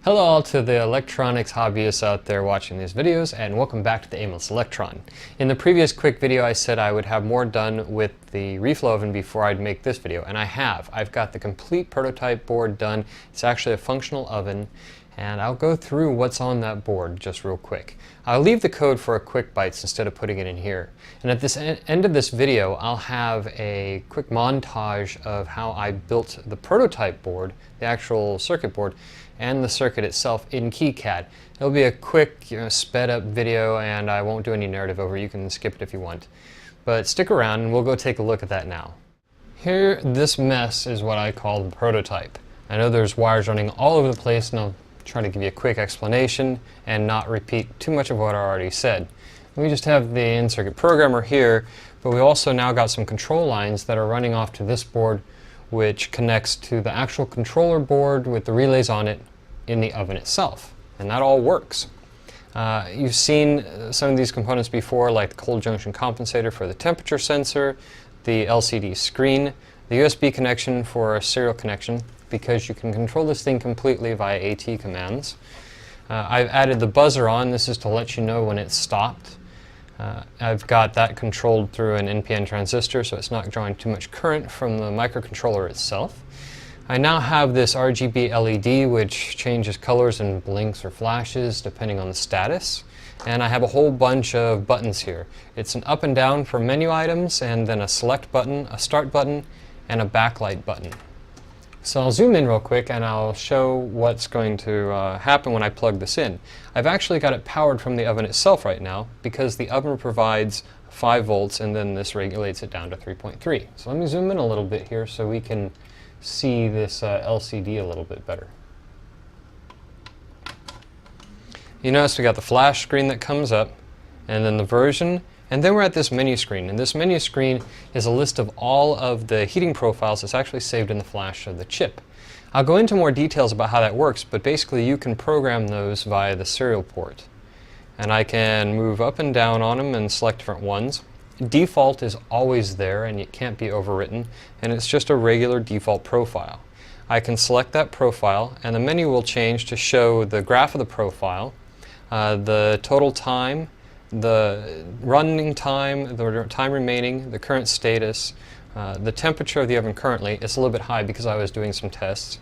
Hello all to the electronics hobbyists out there watching these videos, and welcome back to the Aimless Electron. In the previous quick video I said I would have more done with the Reflow oven before I'd make this video, and I have. I've got the complete prototype board done. It's actually a functional oven, and I'll go through what's on that board just real quick. I'll leave the code for a quick bites instead of putting it in here. And at this end of this video, I'll have a quick montage of how I built the prototype board, the actual circuit board, and the circuit itself in KiCad. It'll be a quick, sped up video, and I won't do any narrative over it. You can skip it if you want. But stick around and we'll go take a look at that now. Here, this mess is what I call the prototype. I know there's wires running all over the place, and I'll try to give you a quick explanation and not repeat too much of what I already said. We just have the in-circuit programmer here, but we also now got some control lines that are running off to this board, which connects to the actual controller board with the relays on it in the oven itself. And that all works. You've seen some of these components before, like the cold junction compensator for the temperature sensor, the LCD screen, the USB connection for a serial connection, because you can control this thing completely via AT commands. I've added the buzzer on. This is to let you know when it's stopped. I've got that controlled through an NPN transistor, so it's not drawing too much current from the microcontroller itself. I now have this RGB LED which changes colors and blinks or flashes depending on the status. And I have a whole bunch of buttons here. It's an up and down for menu items, and then a select button, a start button, and a backlight button. So I'll zoom in real quick and I'll show what's going to happen when I plug this in. I've actually got it powered from the oven itself right now because the oven provides 5 volts and then this regulates it down to 3.3. So let me zoom in a little bit here so we can see this LCD a little bit better. You notice we got the flash screen that comes up, and then the version, and then we're at this menu screen. And this menu screen is a list of all of the heating profiles that's actually saved in the flash of the chip. I'll go into more details about how that works, but basically you can program those via the serial port. And I can move up and down on them and select different ones. Default is always there and it can't be overwritten, and it's just a regular default profile. I can select that profile and the menu will change to show the graph of the profile, the total time, the running time, the time remaining, the current status, the temperature of the oven currently. It's a little bit high because I was doing some tests,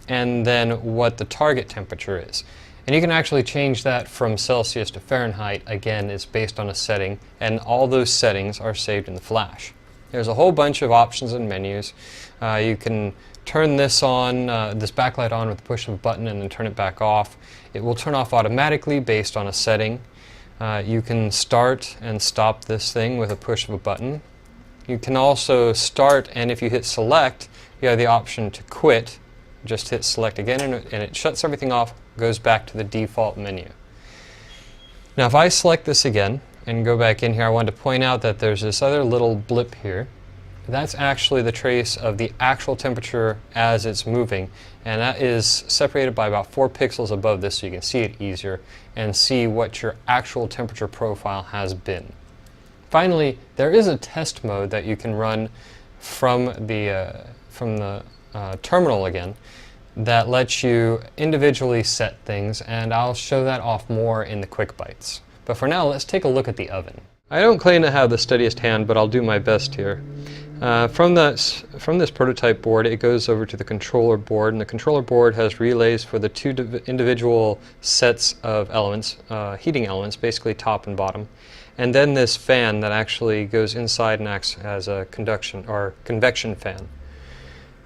and then what the target temperature is. And you can actually change that from Celsius to Fahrenheit. Again, it's based on a setting, and all those settings are saved in the flash. There's a whole bunch of options and menus. You can turn this on, this backlight on with the push of a button, and then turn it back off. It will turn off automatically based on a setting. You can start and stop this thing with a push of a button. You can also start, and if you hit select, you have the option to quit. Just hit select again and it shuts everything off, goes back to the default menu. Now if I select this again and go back in here, I wanted to point out that there's this other little blip here. That's actually the trace of the actual temperature as it's moving, and that is separated by about 4 pixels above this so you can see it easier and see what your actual temperature profile has been. Finally, there is a test mode that you can run from the terminal again that lets you individually set things, and I'll show that off more in the quick bites. But for now, let's take a look at the oven. I don't claim to have the steadiest hand, but I'll do my best here. From this prototype board, it goes over to the controller board, and the controller board has relays for the 2 individual sets of elements, heating elements, basically top and bottom, and then this fan that actually goes inside and acts as a convection fan.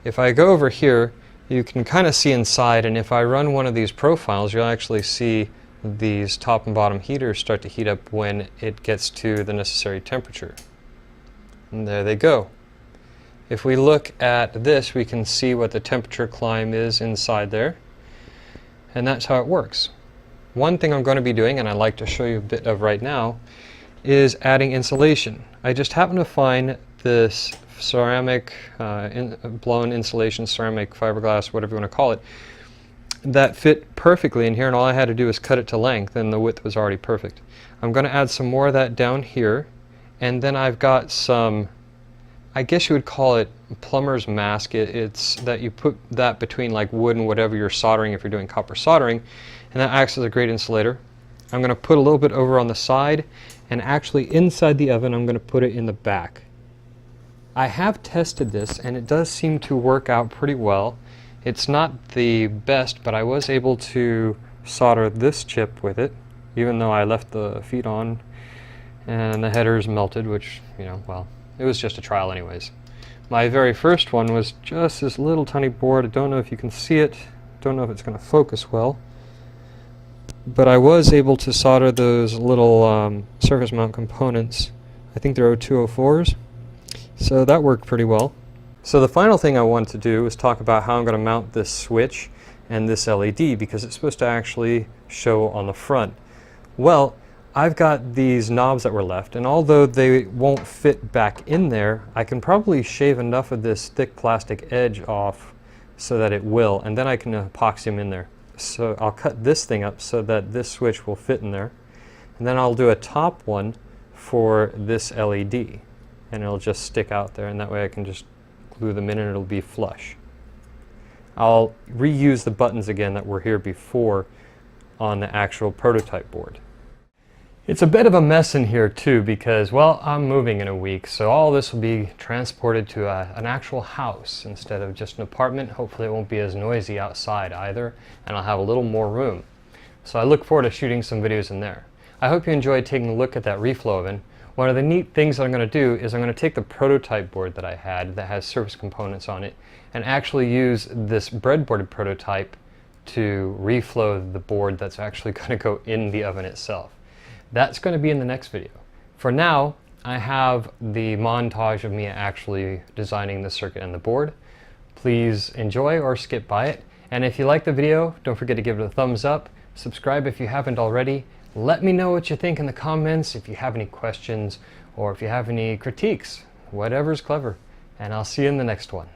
If I go over here, you can kind of see inside, and if I run one of these profiles, you'll actually see these top and bottom heaters start to heat up when it gets to the necessary temperature. And there they go. If we look at this, we can see what the temperature climb is inside there, and that's how it works. One thing I'm going to be doing, and I'd like to show you a bit of right now, is adding insulation. I just happen to find this ceramic, blown insulation, ceramic, fiberglass, whatever you want to call it, that fit perfectly in here, and all I had to do was cut it to length and the width was already perfect. I'm going to add some more of that down here, and then I've got some I guess you would call it plumber's mask. It's that you put that between like wood and whatever you're soldering if you're doing copper soldering, and that acts as a great insulator. I'm going to put a little bit over on the side, and actually inside the oven I'm going to put it in the back. I have tested this and it does seem to work out pretty well. It's not the best, but I was able to solder this chip with it, even though I left the feet on and the headers melted, which, you know, well, it was just a trial anyways. My very first one was just this little tiny board. I don't know if you can see it. Don't know if it's going to focus well. But I was able to solder those little surface mount components. I think they're 0204s. So that worked pretty well. So the final thing I want to do is talk about how I'm going to mount this switch and this LED, because it's supposed to actually show on the front. Well, I've got these knobs that were left, and although they won't fit back in there, I can probably shave enough of this thick plastic edge off so that it will, and then I can epoxy them in there. So I'll cut this thing up so that this switch will fit in there, and then I'll do a top one for this LED, and it'll just stick out there, and that way I can just glue them in and it'll be flush. I'll reuse the buttons again that were here before on the actual prototype board. It's a bit of a mess in here too because, well, I'm moving in a week, so all this will be transported to an actual house instead of just an apartment. Hopefully it won't be as noisy outside either, and I'll have a little more room. So I look forward to shooting some videos in there. I hope you enjoyed taking a look at that reflow oven. One of the neat things that I'm going to do is I'm going to take the prototype board that I had that has surface components on it and actually use this breadboarded prototype to reflow the board that's actually going to go in the oven itself. That's going to be in the next video. For now, I have the montage of me actually designing the circuit and the board. Please enjoy or skip by it. And if you like the video, don't forget to give it a thumbs up. Subscribe if you haven't already. Let me know what you think in the comments, if you have any questions or if you have any critiques. Whatever's clever. And I'll see you in the next one.